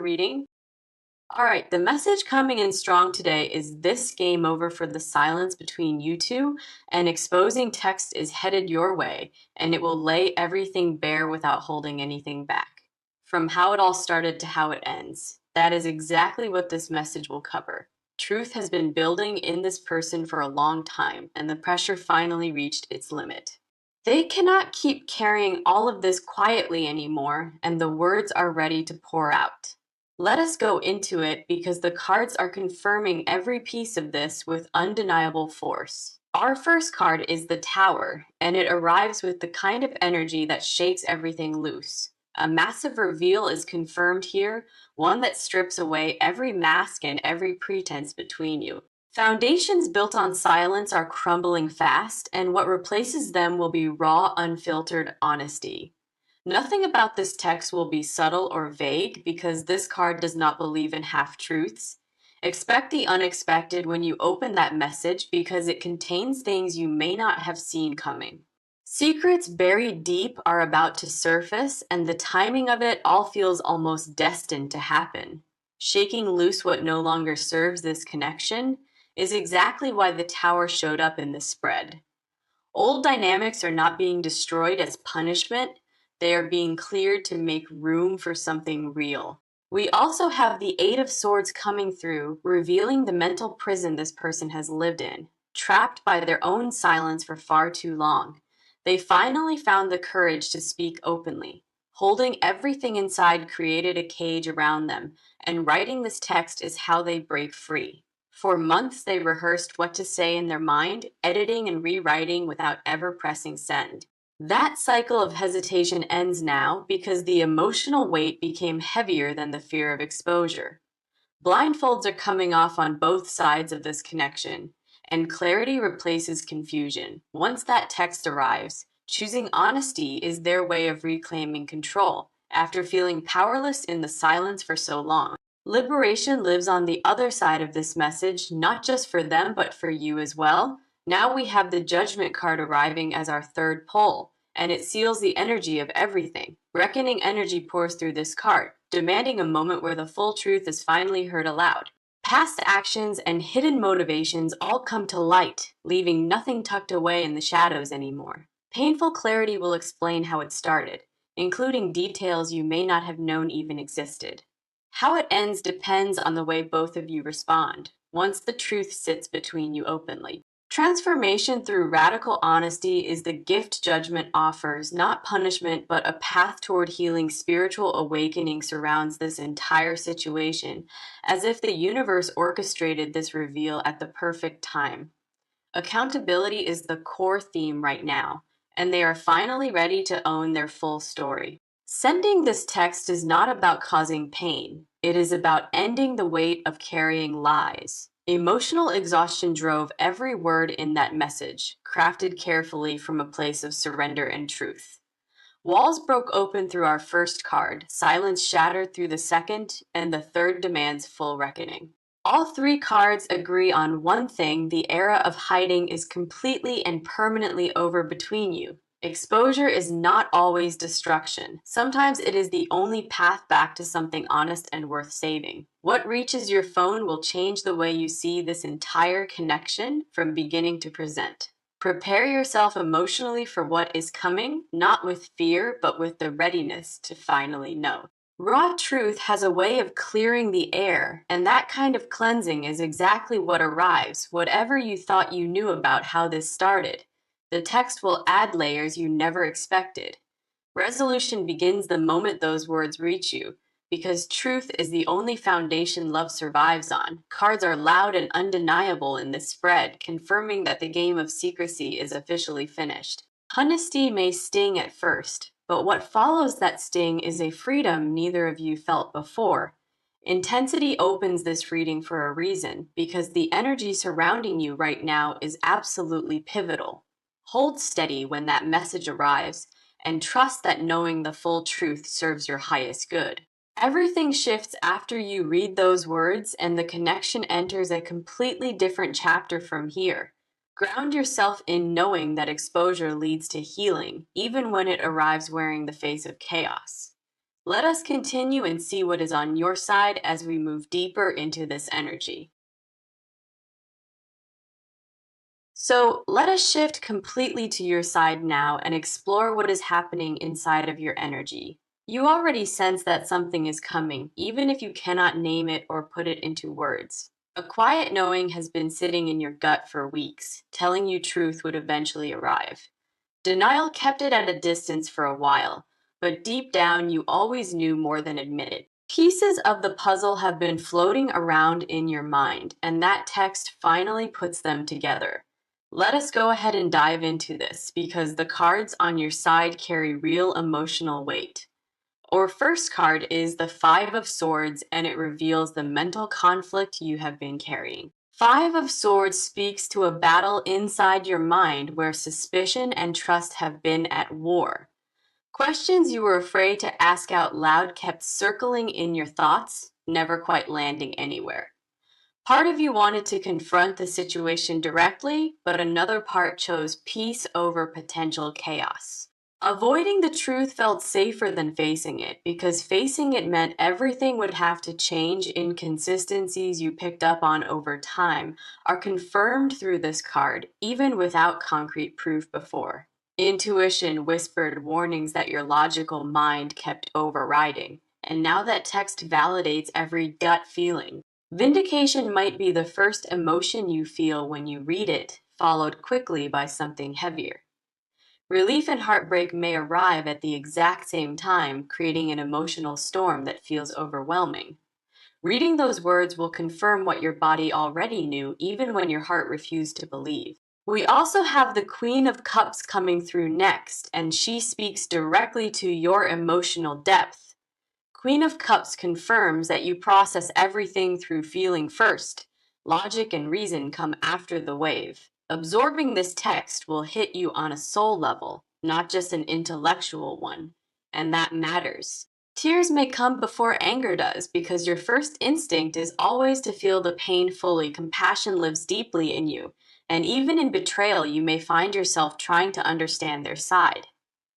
reading. All right, the message coming in strong today is this game over for the silence between you two, and exposing text is headed your way, and it will lay everything bare without holding anything back. From how it all started to how it ends. That is exactly what this message will cover. Truth has been building in this person for a long time, and the pressure finally reached its limit. They cannot keep carrying all of this quietly anymore, and the words are ready to pour out. Let us go into it because the cards are confirming every piece of this with undeniable force. Our first card is the Tower, and it arrives with the kind of energy that shakes everything loose. A massive reveal is confirmed here, one that strips away every mask and every pretense between you. Foundations built on silence are crumbling fast, and what replaces them will be raw, unfiltered honesty. Nothing about this text will be subtle or vague because this card does not believe in half truths. Expect the unexpected when you open that message because it contains things you may not have seen coming. Secrets buried deep are about to surface, and the timing of it all feels almost destined to happen. Shaking loose what no longer serves this connection is exactly why the tower showed up in this spread. Old dynamics are not being destroyed as punishment, they are being cleared to make room for something real. We also have the Eight of Swords coming through, revealing the mental prison this person has lived in, trapped by their own silence for far too long. They finally found the courage to speak openly. Holding everything inside created a cage around them, and writing this text is how they break free. For months, they rehearsed what to say in their mind, editing and rewriting without ever pressing send. That cycle of hesitation ends now because the emotional weight became heavier than the fear of exposure. Blindfolds are coming off on both sides of this connection, and clarity replaces confusion. Once that text arrives, choosing honesty is their way of reclaiming control after feeling powerless in the silence for so long. Liberation lives on the other side of this message, not just for them, but for you as well. Now we have the Judgment card arriving as our third pole, and it seals the energy of everything. Reckoning energy pours through this card, demanding a moment where the full truth is finally heard aloud. Past actions and hidden motivations all come to light, leaving nothing tucked away in the shadows anymore. Painful clarity will explain how it started, including details you may not have known even existed. How it ends depends on the way both of you respond, once the truth sits between you openly. Transformation through radical honesty is the gift Judgment offers, not punishment, but a path toward healing. Spiritual awakening surrounds this entire situation, as if the universe orchestrated this reveal at the perfect time. Accountability is the core theme right now, and they are finally ready to own their full story. Sending this text is not about causing pain, it is about ending the weight of carrying lies. Emotional exhaustion drove every word in that message, crafted carefully from a place of surrender and truth. Walls broke open through our first card, silence shattered through the second, and the third demands full reckoning. All three cards agree on one thing: the era of hiding is completely and permanently over between you. Exposure is not always destruction. Sometimes it is the only path back to something honest and worth saving. What reaches your phone will change the way you see this entire connection from beginning to present. Prepare yourself emotionally for what is coming, not with fear, but with the readiness to finally know. Raw truth has a way of clearing the air, and that kind of cleansing is exactly what arrives, whatever you thought you knew about how this started. The text will add layers you never expected. Resolution begins the moment those words reach you, because truth is the only foundation love survives on. Cards are loud and undeniable in this spread, confirming that the game of secrecy is officially finished. Honesty may sting at first, but what follows that sting is a freedom neither of you felt before. Intensity opens this reading for a reason, because the energy surrounding you right now is absolutely pivotal. Hold steady when that message arrives, and trust that knowing the full truth serves your highest good. Everything shifts after you read those words, and the connection enters a completely different chapter from here. Ground yourself in knowing that exposure leads to healing, even when it arrives wearing the face of chaos. Let us continue and see what is on your side as we move deeper into this energy. So let us shift completely to your side now and explore what is happening inside of your energy. You already sense that something is coming, even if you cannot name it or put it into words. A quiet knowing has been sitting in your gut for weeks, telling you truth would eventually arrive. Denial kept it at a distance for a while, but deep down you always knew more than admitted. Pieces of the puzzle have been floating around in your mind, and that text finally puts them together. Let us go ahead and dive into this because the cards on your side carry real emotional weight. Our first card is the Five of Swords, and it reveals the mental conflict you have been carrying. Five of Swords speaks to a battle inside your mind where suspicion and trust have been at war. Questions you were afraid to ask out loud kept circling in your thoughts, never quite landing anywhere. Part of you wanted to confront the situation directly, but another part chose peace over potential chaos. Avoiding the truth felt safer than facing it, because facing it meant everything would have to change. Inconsistencies you picked up on over time are confirmed through this card, even without concrete proof before. Intuition whispered warnings that your logical mind kept overriding, and now that text validates every gut feeling. Vindication might be the first emotion you feel when you read it, followed quickly by something heavier. Relief and heartbreak may arrive at the exact same time, creating an emotional storm that feels overwhelming. Reading those words will confirm what your body already knew, even when your heart refused to believe. We also have the Queen of Cups coming through next, and she speaks directly to your emotional depth. Queen of Cups confirms that you process everything through feeling first. Logic and reason come after the wave. Absorbing this text will hit you on a soul level, not just an intellectual one. And that matters. Tears may come before anger does because your first instinct is always to feel the pain fully. Compassion lives deeply in you, and even in betrayal, you may find yourself trying to understand their side.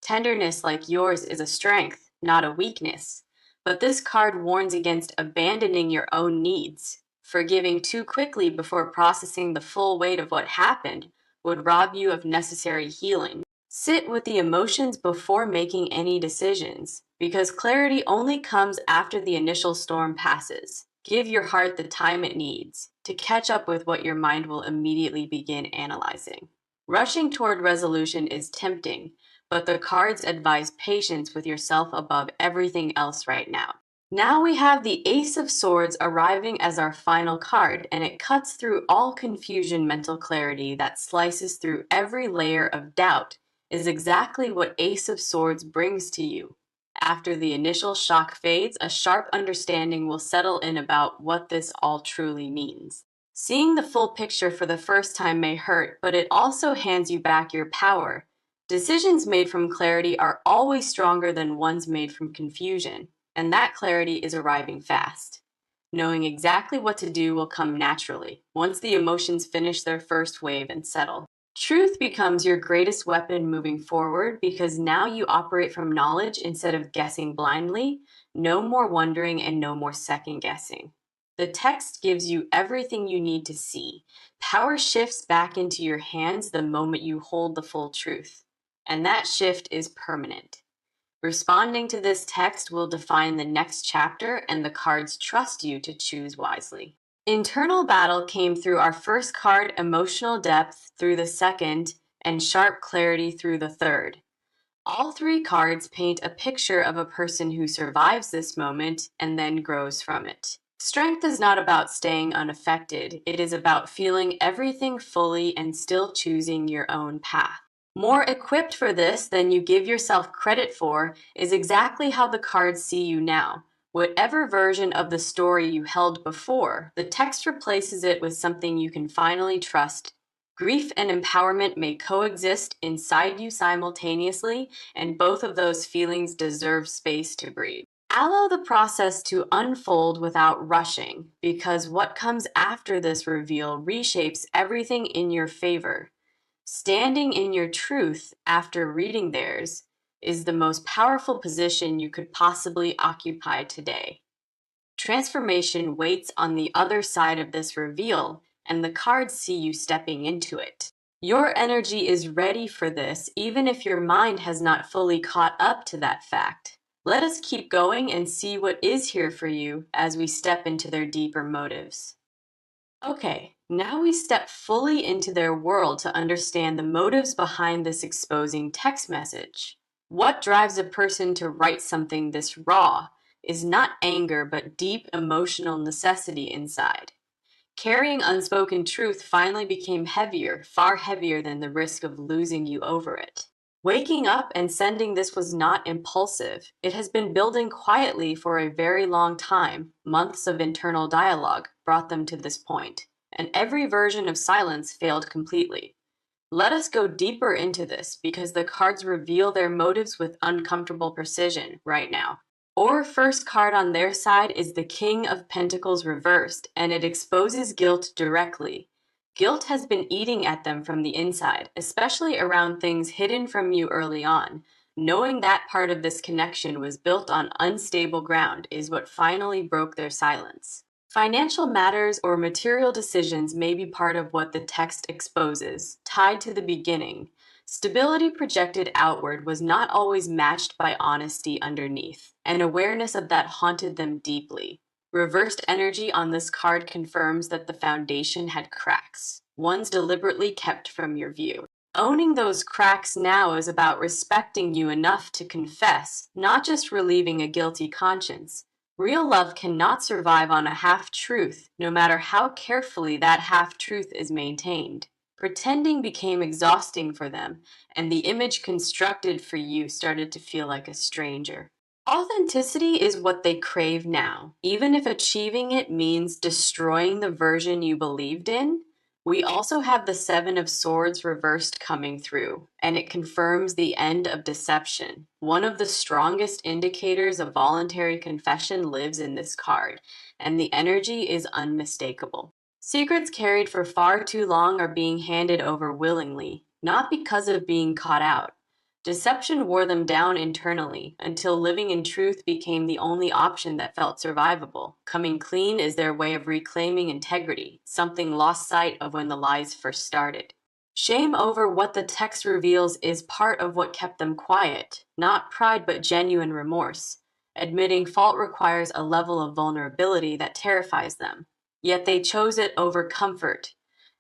Tenderness like yours is a strength, not a weakness. But this card warns against abandoning your own needs. Forgiving too quickly before processing the full weight of what happened would rob you of necessary healing. Sit with the emotions before making any decisions, because clarity only comes after the initial storm passes. Give your heart the time it needs to catch up with what your mind will immediately begin analyzing. Rushing toward resolution is tempting, but the cards advise patience with yourself above everything else right now. Now we have the Ace of Swords arriving as our final card, and it cuts through all confusion. Mental clarity that slices through every layer of doubt is exactly what Ace of Swords brings to you. After the initial shock fades, a sharp understanding will settle in about what this all truly means. Seeing the full picture for the first time may hurt, but it also hands you back your power. Decisions made from clarity are always stronger than ones made from confusion, and that clarity is arriving fast. Knowing exactly what to do will come naturally once the emotions finish their first wave and settle. Truth becomes your greatest weapon moving forward because now you operate from knowledge instead of guessing blindly. No more wondering and no more second guessing. The text gives you everything you need to see. Power shifts back into your hands the moment you hold the full truth, and that shift is permanent. Responding to this text will define the next chapter, and the cards trust you to choose wisely. Internal battle came through our first card, emotional depth, through the second, and sharp clarity through the third. All three cards paint a picture of a person who survives this moment and then grows from it. Strength is not about staying unaffected, it is about feeling everything fully and still choosing your own path. More equipped for this than you give yourself credit for is exactly how the cards see you now. Whatever version of the story you held before, the text replaces it with something you can finally trust. Grief and empowerment may coexist inside you simultaneously, and both of those feelings deserve space to breathe. Allow the process to unfold without rushing, because what comes after this reveal reshapes everything in your favor. Standing in your truth after reading theirs is the most powerful position you could possibly occupy today. Transformation waits on the other side of this reveal, and the cards see you stepping into it. Your energy is ready for this, even if your mind has not fully caught up to that fact. Let us keep going and see what is here for you as we step into their deeper motives. Okay, now we step fully into their world to understand the motives behind this exposing text message. What drives a person to write something this raw is not anger, but deep emotional necessity inside. Carrying unspoken truth finally became heavier, far heavier than the risk of losing you over it. Waking up and sending this was not impulsive. It has been building quietly for a very long time. Months of internal dialogue brought them to this point, and every version of silence failed completely. Let us go deeper into this because the cards reveal their motives with uncomfortable precision right now. Our first card on their side is the King of Pentacles reversed, and it exposes guilt directly. Guilt has been eating at them from the inside, especially around things hidden from you early on. Knowing that part of this connection was built on unstable ground is what finally broke their silence. Financial matters or material decisions may be part of what the text exposes, tied to the beginning. Stability projected outward was not always matched by honesty underneath, and awareness of that haunted them deeply. Reversed energy on this card confirms that the foundation had cracks, ones deliberately kept from your view. Owning those cracks now is about respecting you enough to confess, not just relieving a guilty conscience. Real love cannot survive on a half-truth, no matter how carefully that half-truth is maintained. Pretending became exhausting for them, and the image constructed for you started to feel like a stranger. Authenticity is what they crave now, even if achieving it means destroying the version you believed in. We also have the Seven of Swords reversed coming through, and it confirms the end of deception. One of the strongest indicators of voluntary confession lives in this card, and the energy is unmistakable. Secrets carried for far too long are being handed over willingly, not because of being caught out. Deception wore them down internally until living in truth became the only option that felt survivable. Coming clean is their way of reclaiming integrity, something lost sight of when the lies first started. Shame over what the text reveals is part of what kept them quiet, not pride but genuine remorse. Admitting fault requires a level of vulnerability that terrifies them. Yet they chose it over comfort.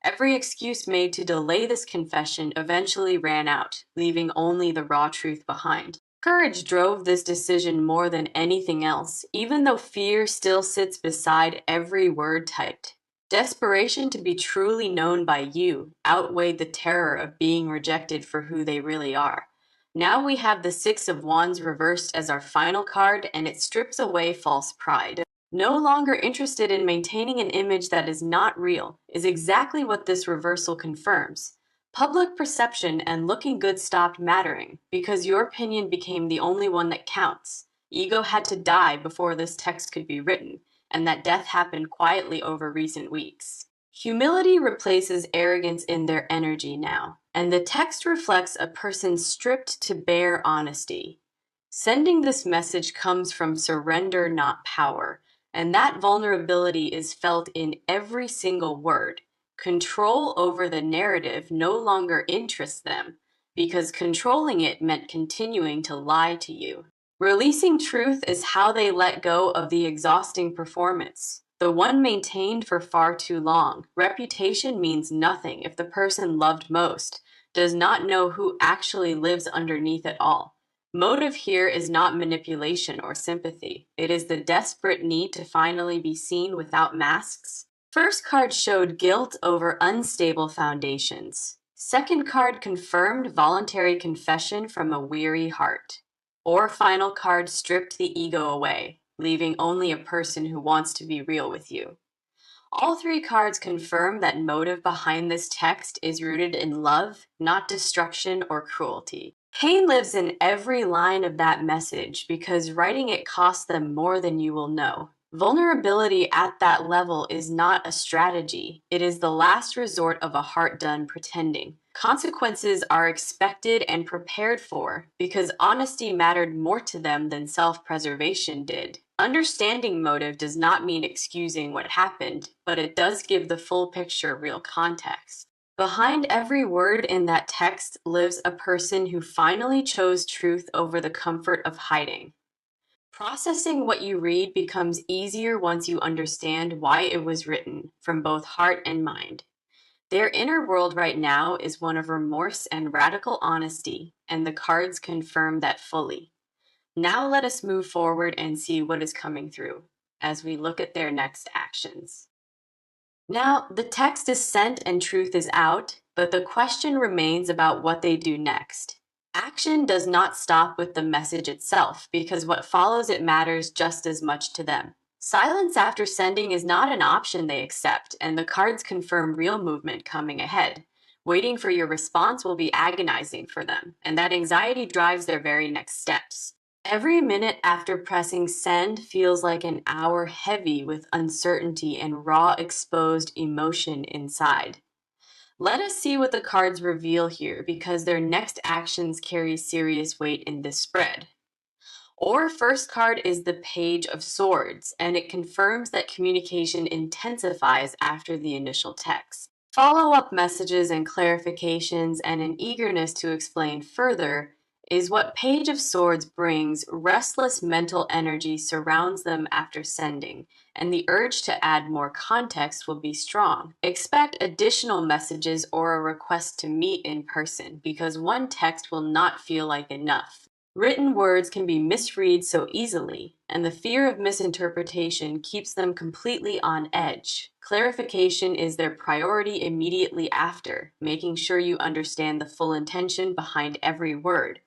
Every excuse made to delay this confession eventually ran out, leaving only the raw truth behind. Courage drove this decision more than anything else, even though fear still sits beside every word typed. Desperation to be truly known by you outweighed the terror of being rejected for who they really are. Now we have the Six of Wands reversed as our final card, and it strips away false pride. No longer interested in maintaining an image that is not real is exactly what this reversal confirms. Public perception and looking good stopped mattering because your opinion became the only one that counts. Ego had to die before this text could be written, and that death happened quietly over recent weeks. Humility replaces arrogance in their energy now, and the text reflects a person stripped to bare honesty. Sending this message comes from surrender, not power. And that vulnerability is felt in every single word. Control over the narrative no longer interests them because controlling it meant continuing to lie to you. Releasing truth is how they let go of the exhausting performance, the one maintained for far too long. Reputation means nothing if the person loved most does not know who actually lives underneath it all. Motive here is not manipulation or sympathy. It is the desperate need to finally be seen without masks. First card showed guilt over unstable foundations. Second card confirmed voluntary confession from a weary heart. Or final card stripped the ego away, leaving only a person who wants to be real with you. All three cards confirm that motive behind this text is rooted in love, not destruction or cruelty. Pain lives in every line of that message because writing it costs them more than you will know. Vulnerability at that level is not a strategy. It is the last resort of a heart done pretending. Consequences are expected and prepared for because honesty mattered more to them than self preservation did. Understanding motive does not mean excusing what happened, but it does give the full picture real context. Behind every word in that text lives a person who finally chose truth over the comfort of hiding. Processing what you read becomes easier once you understand why it was written, from both heart and mind. Their inner world right now is one of remorse and radical honesty, and the cards confirm that fully. Now let us move forward and see what is coming through as we look at their next actions. Now, the text is sent and truth is out, but the question remains about what they do next. Action does not stop with the message itself because what follows it matters just as much to them. Silence after sending is not an option they accept, and the cards confirm real movement coming ahead. Waiting for your response will be agonizing for them, and that anxiety drives their very next steps. Every minute after pressing send feels like an hour heavy with uncertainty and raw exposed emotion inside. Let us see what the cards reveal here because their next actions carry serious weight in this spread. Our first card is the Page of Swords, and it confirms that communication intensifies after the initial text. Follow up messages and clarifications and an eagerness to explain further is what Page of Swords brings. Restless mental energy surrounds them after sending, and the urge to add more context will be strong. Expect additional messages or a request to meet in person because one text will not feel like enough. Written words can be misread so easily, and the fear of misinterpretation keeps them completely on edge. Clarification is their priority immediately after, making sure you understand the full intention behind every word.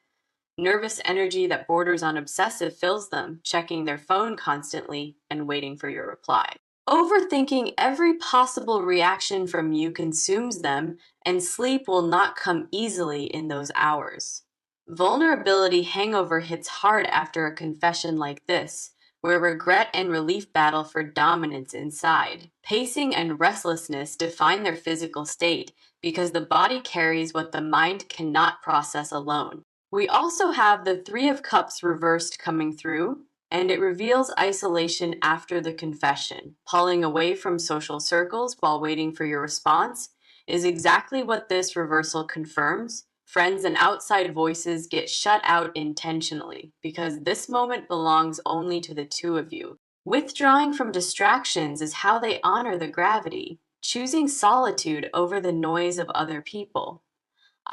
Nervous energy that borders on obsessive fills them, checking their phone constantly and waiting for your reply. Overthinking every possible reaction from you consumes them, and sleep will not come easily in those hours. Vulnerability hangover hits hard after a confession like this, where regret and relief battle for dominance inside. Pacing and restlessness define their physical state because the body carries what the mind cannot process alone. We also have the Three of Cups reversed coming through, and it reveals isolation after the confession. Pulling away from social circles while waiting for your response is exactly what this reversal confirms. Friends and outside voices get shut out intentionally because this moment belongs only to the two of you. Withdrawing from distractions is how they honor the gravity, choosing solitude over the noise of other people.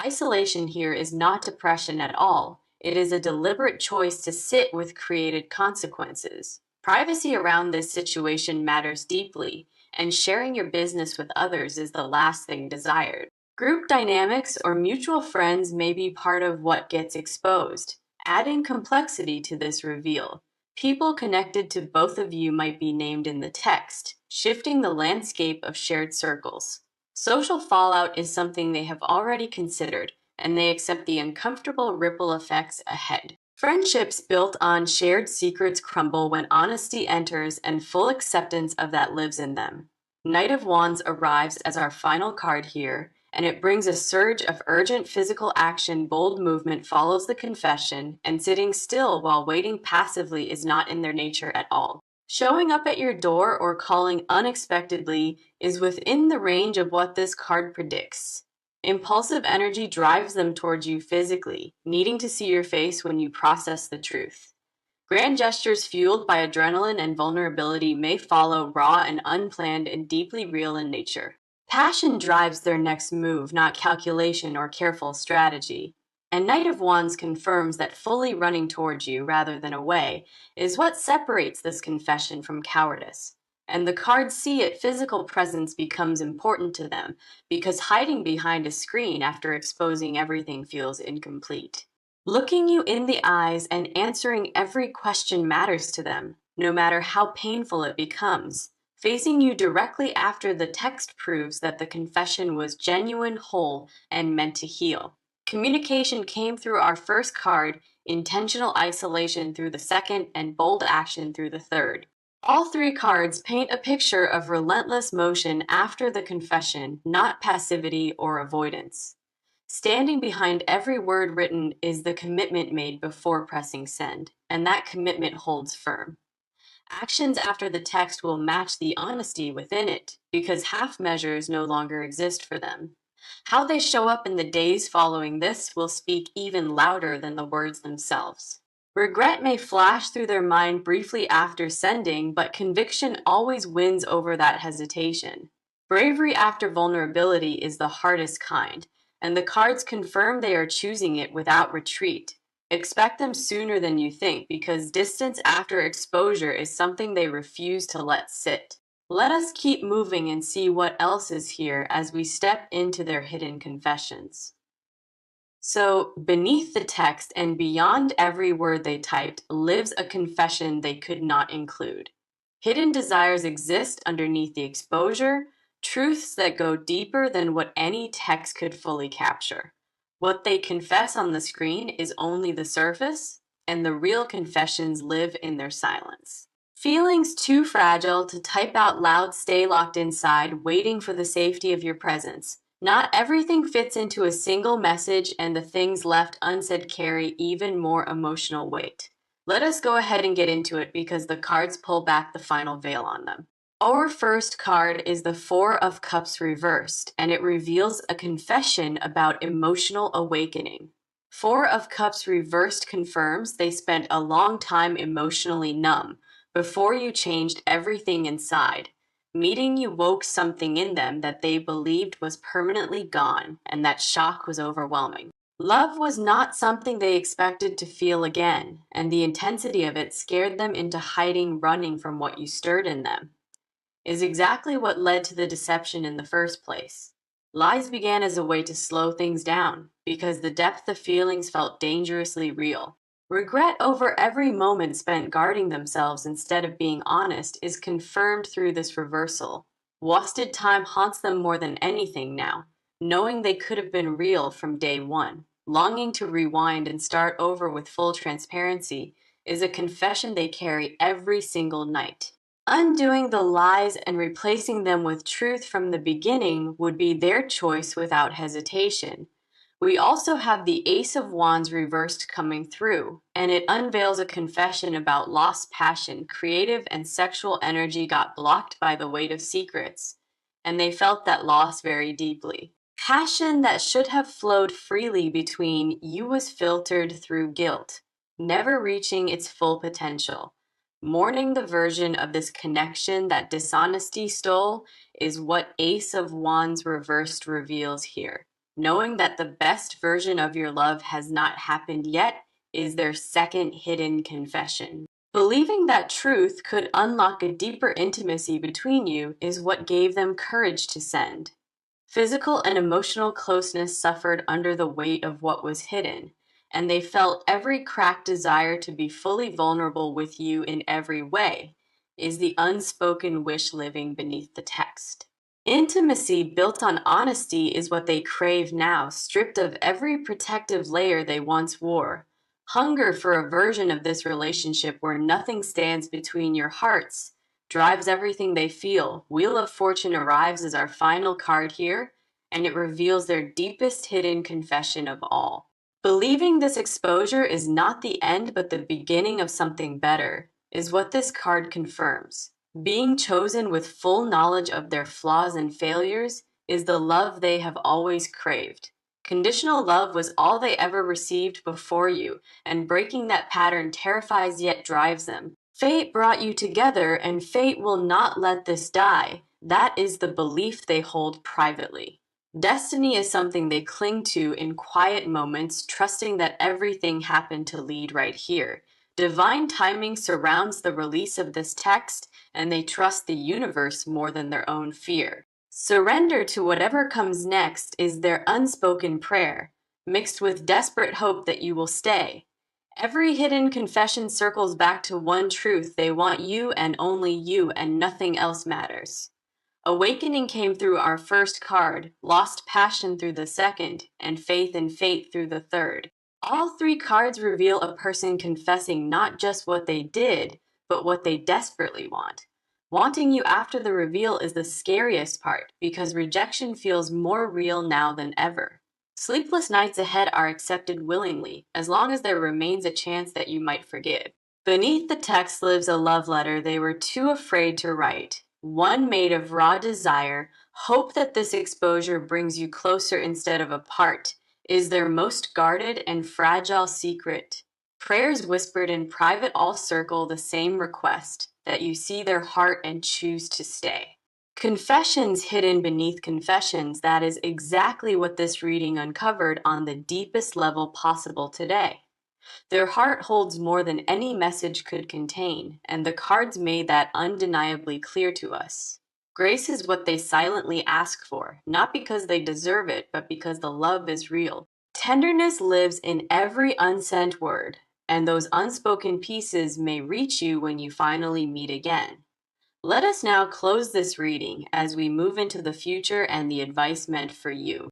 Isolation here is not depression at all. It is a deliberate choice to sit with created consequences. Privacy around this situation matters deeply, and sharing your business with others is the last thing desired. Group dynamics or mutual friends may be part of what gets exposed, adding complexity to this reveal. People connected to both of you might be named in the text, shifting the landscape of shared circles. Social fallout is something they have already considered, and they accept the uncomfortable ripple effects ahead. Friendships built on shared secrets crumble when honesty enters and full acceptance of that lives in them. Knight of Wands arrives as our final card here, and it brings a surge of urgent physical action. Bold movement follows the confession, and sitting still while waiting passively is not in their nature at all. Showing up at your door or calling unexpectedly is within the range of what this card predicts. Impulsive energy drives them towards you physically, needing to see your face when you process the truth. Grand gestures fueled by adrenaline and vulnerability may follow, raw and unplanned and deeply real in nature. Passion drives their next move, not calculation or careful strategy. And Knight of Wands confirms that fully running towards you rather than away is what separates this confession from cowardice. And the cards see it, physical presence becomes important to them because hiding behind a screen after exposing everything feels incomplete. Looking you in the eyes and answering every question matters to them, no matter how painful it becomes. Facing you directly after the text proves that the confession was genuine, whole, and meant to heal. Communication came through our first card, intentional isolation through the second, and bold action through the third. All three cards paint a picture of relentless motion after the confession, not passivity or avoidance. Standing behind every word written is the commitment made before pressing send, and that commitment holds firm. Actions after the text will match the honesty within it because half measures no longer exist for them. How they show up in the days following this will speak even louder than the words themselves. Regret may flash through their mind briefly after sending, but conviction always wins over that hesitation. Bravery after vulnerability is the hardest kind, and the cards confirm they are choosing it without retreat. Expect them sooner than you think because distance after exposure is something they refuse to let sit. Let us keep moving and see what else is here as we step into their hidden confessions. So, beneath the text and beyond every word they typed lives a confession they could not include. Hidden desires exist underneath the exposure, truths that go deeper than what any text could fully capture. What they confess on the screen is only the surface, and the real confessions live in their silence. Feelings too fragile to type out loud stay locked inside, waiting for the safety of your presence. Not everything fits into a single message, and the things left unsaid carry even more emotional weight. Let us go ahead and get into it because the cards pull back the final veil on them. Our first card is the Four of Cups reversed, and it reveals a confession about emotional awakening. Four of Cups reversed confirms they spent a long time emotionally numb before you changed everything inside. Meeting you woke something in them that they believed was permanently gone, and that shock was overwhelming. Love was not something they expected to feel again, and the intensity of it scared them into hiding, running from what you stirred in them. Is exactly what led to the deception in the first place. Lies began as a way to slow things down, because the depth of feelings felt dangerously real. Regret over every moment spent guarding themselves instead of being honest is confirmed through this reversal. Wasted time haunts them more than anything now, knowing they could have been real from day one. Longing to rewind and start over with full transparency is a confession they carry every single night. Undoing the lies and replacing them with truth from the beginning would be their choice without hesitation. We also have the Ace of Wands reversed coming through, and it unveils a confession about lost passion. Creative and sexual energy got blocked by the weight of secrets, and they felt that loss very deeply. Passion that should have flowed freely between you was filtered through guilt, never reaching its full potential. Mourning the version of this connection that dishonesty stole is what Ace of Wands reversed reveals here. Knowing that the best version of your love has not happened yet is their second hidden confession. Believing that truth could unlock a deeper intimacy between you is what gave them courage to send. Physical and emotional closeness suffered under the weight of what was hidden, and they felt every cracked desire to be fully vulnerable with you in every way is the unspoken wish living beneath the text. Intimacy built on honesty is what they crave now, stripped of every protective layer they once wore. Hunger for a version of this relationship where nothing stands between your hearts drives everything they feel. Wheel of Fortune arrives as our final card here, and it reveals their deepest hidden confession of all. Believing this exposure is not the end but the beginning of something better is what this card confirms. Being chosen with full knowledge of their flaws and failures is the love they have always craved. Conditional love was all they ever received before you, and breaking that pattern terrifies yet drives them. Fate brought you together, and fate will not let this die. That is the belief they hold privately. Destiny is something they cling to in quiet moments, trusting that everything happened to lead right here. Divine timing surrounds the release of this text, and they trust the universe more than their own fear. Surrender to whatever comes next is their unspoken prayer, mixed with desperate hope that you will stay. Every hidden confession circles back to one truth: they want you and only you, and nothing else matters. Awakening came through our first card, lost passion through the second, and faith in fate through the third. All three cards reveal a person confessing not just what they did, but what they desperately want. Wanting you after the reveal is the scariest part because rejection feels more real now than ever. Sleepless nights ahead are accepted willingly, as long as there remains a chance that you might forgive. Beneath the text lives a love letter they were too afraid to write, one made of raw desire, hope that this exposure brings you closer instead of apart, is their most guarded and fragile secret. Prayers whispered in private all circle the same request, that you see their heart and choose to stay. Confessions hidden beneath confessions, that is exactly what this reading uncovered on the deepest level possible today. Their heart holds more than any message could contain, and the cards made that undeniably clear to us. Grace is what they silently ask for, not because they deserve it, but because the love is real. Tenderness lives in every unsent word, and those unspoken pieces may reach you when you finally meet again. Let us now close this reading as we move into the future and the advice meant for you.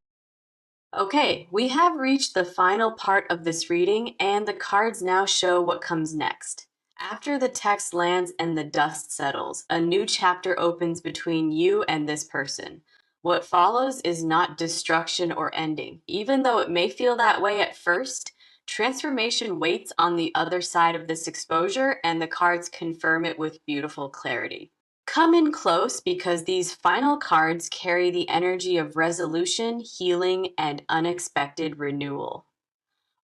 Okay, we have reached the final part of this reading, and the cards now show what comes next. After the text lands and the dust settles, a new chapter opens between you and this person. What follows is not destruction or ending. Even though it may feel that way at first, transformation waits on the other side of this exposure, and the cards confirm it with beautiful clarity. Come in close because these final cards carry the energy of resolution, healing, and unexpected renewal.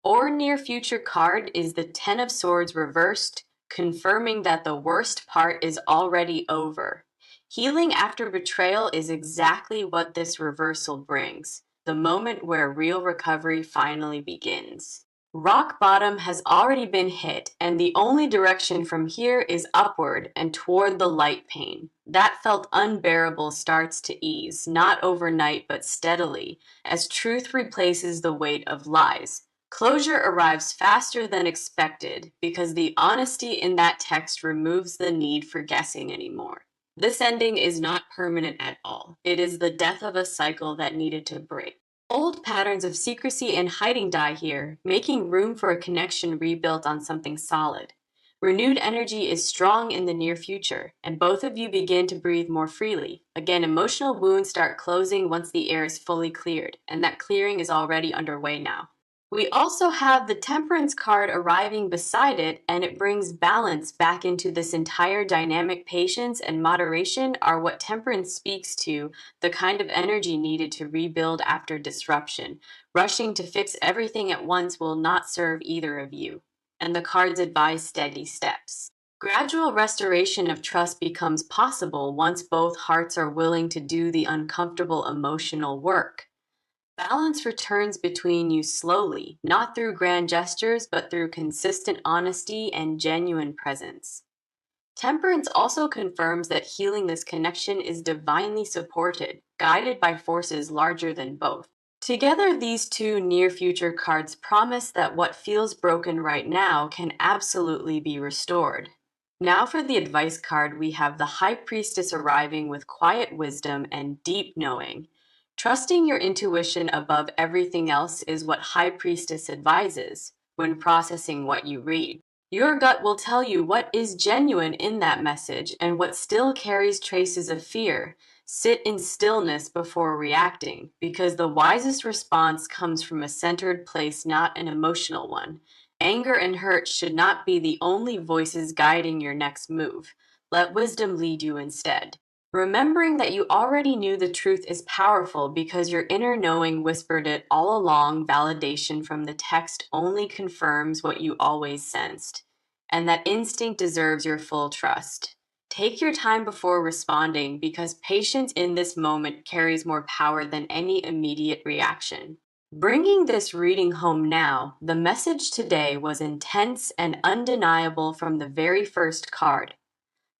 Our near future card is the Ten of Swords reversed, confirming that the worst part is already over. Healing after betrayal is exactly what this reversal brings, the moment where real recovery finally begins. Rock bottom has already been hit, and the only direction from here is upward and toward the light pane. That felt unbearable starts to ease, not overnight but steadily, as truth replaces the weight of lies. Closure arrives faster than expected because the honesty in that text removes the need for guessing anymore. This ending is not permanent at all. It is the death of a cycle that needed to break. Old patterns of secrecy and hiding die here, making room for a connection rebuilt on something solid. Renewed energy is strong in the near future, and both of you begin to breathe more freely. Again, emotional wounds start closing once the air is fully cleared, and that clearing is already underway now. We also have the Temperance card arriving beside it, and it brings balance back into this entire dynamic. Patience and moderation are what Temperance speaks to, the kind of energy needed to rebuild after disruption. Rushing to fix everything at once will not serve either of you. And the cards advise steady steps. Gradual restoration of trust becomes possible once both hearts are willing to do the uncomfortable emotional work. Balance returns between you slowly, not through grand gestures, but through consistent honesty and genuine presence. Temperance also confirms that healing this connection is divinely supported, guided by forces larger than both. Together, these two near future cards promise that what feels broken right now can absolutely be restored. Now, for the advice card, we have the High Priestess arriving with quiet wisdom and deep knowing. Trusting your intuition above everything else is what High Priestess advises when processing what you read. Your gut will tell you what is genuine in that message and what still carries traces of fear. Sit in stillness before reacting, because the wisest response comes from a centered place, not an emotional one. Anger and hurt should not be the only voices guiding your next move. Let wisdom lead you instead. Remembering that you already knew the truth is powerful because your inner knowing whispered it all along. Validation from the text only confirms what you always sensed, and that instinct deserves your full trust. Take your time before responding because patience in this moment carries more power than any immediate reaction. Bringing this reading home now, the message today was intense and undeniable from the very first card.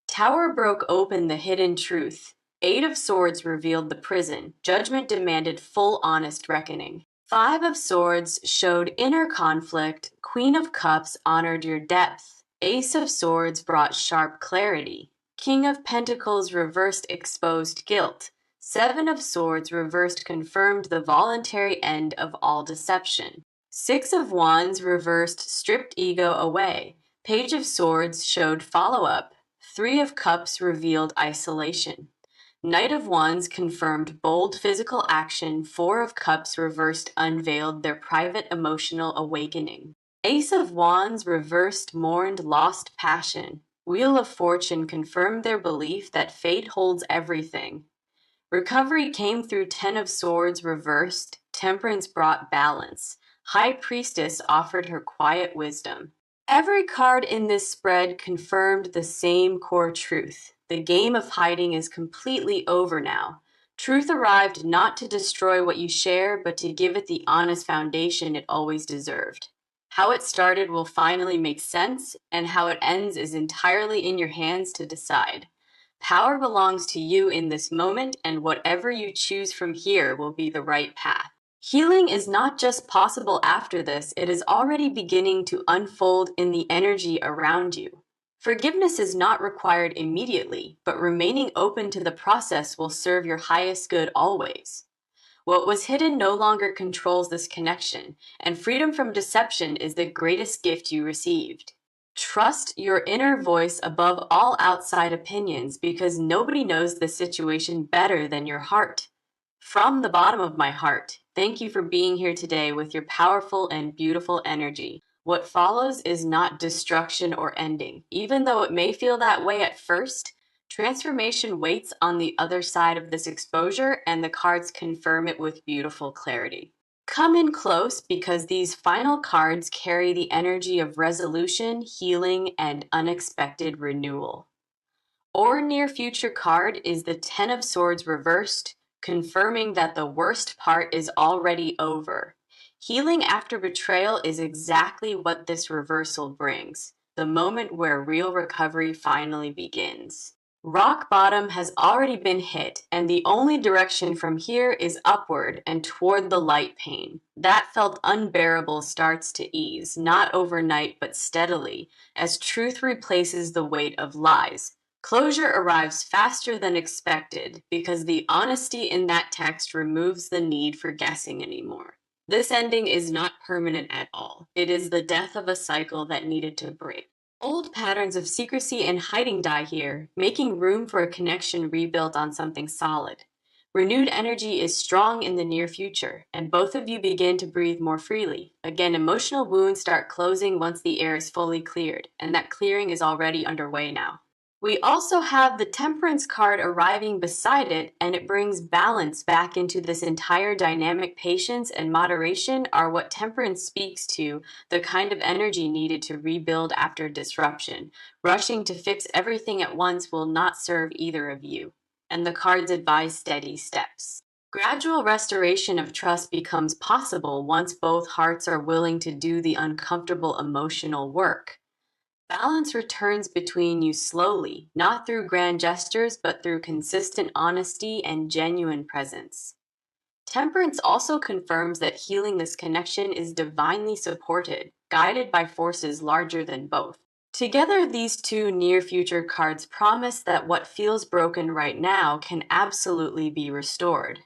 Tower broke open the hidden truth. Eight of Swords revealed the prison. Judgment demanded full honest reckoning. Five of Swords showed inner conflict. Queen of Cups honored your depth. Ace of Swords brought sharp clarity. King of Pentacles reversed exposed guilt. Seven of Swords reversed confirmed the voluntary end of all deception. Six of Wands reversed stripped ego away. Page of Swords showed follow-up. Three of Cups revealed isolation. Knight of Wands confirmed bold physical action. Four of Cups reversed unveiled their private emotional awakening. Ace of Wands reversed mourned lost passion. Wheel of Fortune confirmed their belief that fate holds everything. Recovery came through Ten of Swords reversed. Temperance brought balance. High Priestess offered her quiet wisdom. Every card in this spread confirmed the same core truth. The game of hiding is completely over now. Truth arrived not to destroy what you share, but to give it the honest foundation it always deserved. How it started will finally make sense, and how it ends is entirely in your hands to decide. Power belongs to you in this moment, and whatever you choose from here will be the right path. Healing is not just possible after this, it is already beginning to unfold in the energy around you. Forgiveness is not required immediately, but remaining open to the process will serve your highest good always. What was hidden no longer controls this connection, and freedom from deception is the greatest gift you received. Trust your inner voice above all outside opinions because nobody knows the situation better than your heart. From the bottom of my heart, thank you for being here today with your powerful and beautiful energy. What follows is not destruction or ending. Even though it may feel that way at first, transformation waits on the other side of this exposure, and the cards confirm it with beautiful clarity. Come in close because these final cards carry the energy of resolution, healing, and unexpected renewal. Or near future card is the Ten of Swords reversed, confirming that the worst part is already over. Healing after betrayal is exactly what this reversal brings, the moment where real recovery finally begins. Rock bottom has already been hit, and the only direction from here is upward and toward the light pain. That felt unbearable starts to ease, not overnight but steadily, as truth replaces the weight of lies. Closure arrives faster than expected because the honesty in that text removes the need for guessing anymore. This ending is not permanent at all. It is the death of a cycle that needed to break. Old patterns of secrecy and hiding die here, making room for a connection rebuilt on something solid. Renewed energy is strong in the near future, and both of you begin to breathe more freely. Again, emotional wounds start closing once the air is fully cleared, and that clearing is already underway now. We also have the Temperance card arriving beside it, and it brings balance back into this entire dynamic. Patience and moderation are what Temperance speaks to, the kind of energy needed to rebuild after disruption. Rushing to fix everything at once will not serve either of you, and the cards advise steady steps. Gradual restoration of trust becomes possible once both hearts are willing to do the uncomfortable emotional work. Balance returns between you slowly, not through grand gestures, but through consistent honesty and genuine presence. Temperance also confirms that healing this connection is divinely supported, guided by forces larger than both. Together, these two near future cards promise that what feels broken right now can absolutely be restored.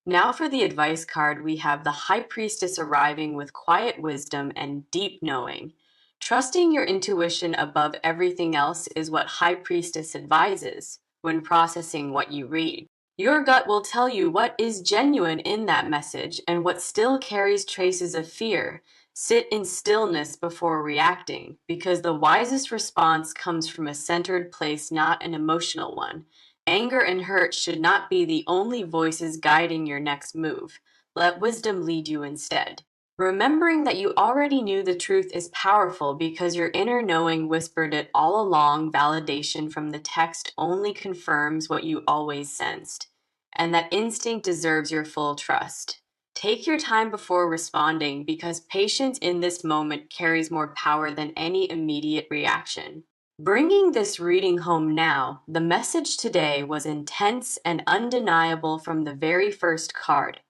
Now, for the advice card, we have the High Priestess arriving with quiet wisdom and deep knowing. Trusting your intuition above everything else is what High Priestess advises when processing what you read. Your gut will tell you what is genuine in that message and what still carries traces of fear. Sit in stillness before reacting, because the wisest response comes from a centered place, not an emotional one. Anger and hurt should not be the only voices guiding your next move. Let wisdom lead you instead. Remembering that you already knew the truth is powerful because your inner knowing whispered it all along. Validation from the text only confirms what you always sensed, and that instinct deserves your full trust. Take your time before responding because patience in this moment carries more power than any immediate reaction. Bringing this reading home now, the message today was intense and undeniable from the very first card.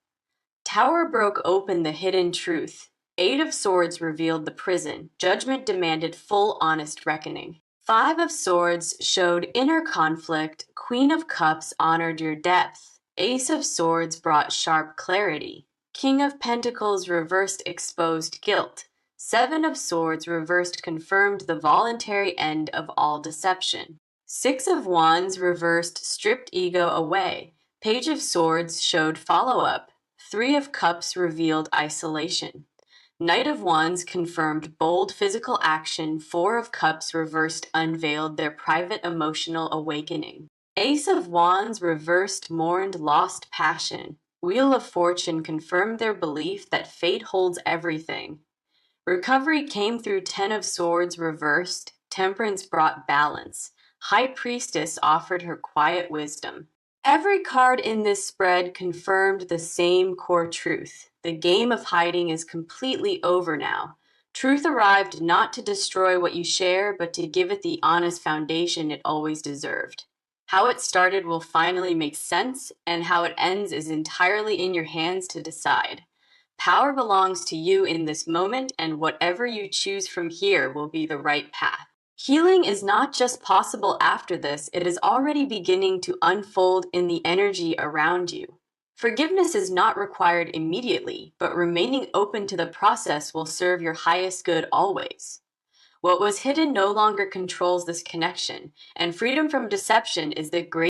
Tower broke open the hidden truth. Eight of Swords revealed the prison. Judgment demanded full honest reckoning. Five of Swords showed inner conflict. Queen of Cups honored your depth. Ace of Swords brought sharp clarity. King of Pentacles reversed exposed guilt. Seven of Swords reversed confirmed the voluntary end of all deception. Six of Wands reversed stripped ego away. Page of Swords showed follow-up. Three of Cups revealed isolation. Knight of Wands confirmed bold physical action. Four of Cups reversed unveiled their private emotional awakening. Ace of Wands reversed mourned lost passion. Wheel of Fortune confirmed their belief that fate holds everything. Recovery came through Ten of Swords reversed. Temperance brought balance. High Priestess offered her quiet wisdom. Every card in this spread confirmed the same core truth. The game of hiding is completely over now. Truth arrived not to destroy what you share, but to give it the honest foundation it always deserved. How it started will finally make sense, and how it ends is entirely in your hands to decide. Power belongs to you in this moment, and whatever you choose from here will be the right path. Healing is not just possible after this, it is already beginning to unfold in the energy around you. Forgiveness is not required immediately, but remaining open to the process will serve your highest good always. What was hidden no longer controls this connection, and freedom from deception is the greatest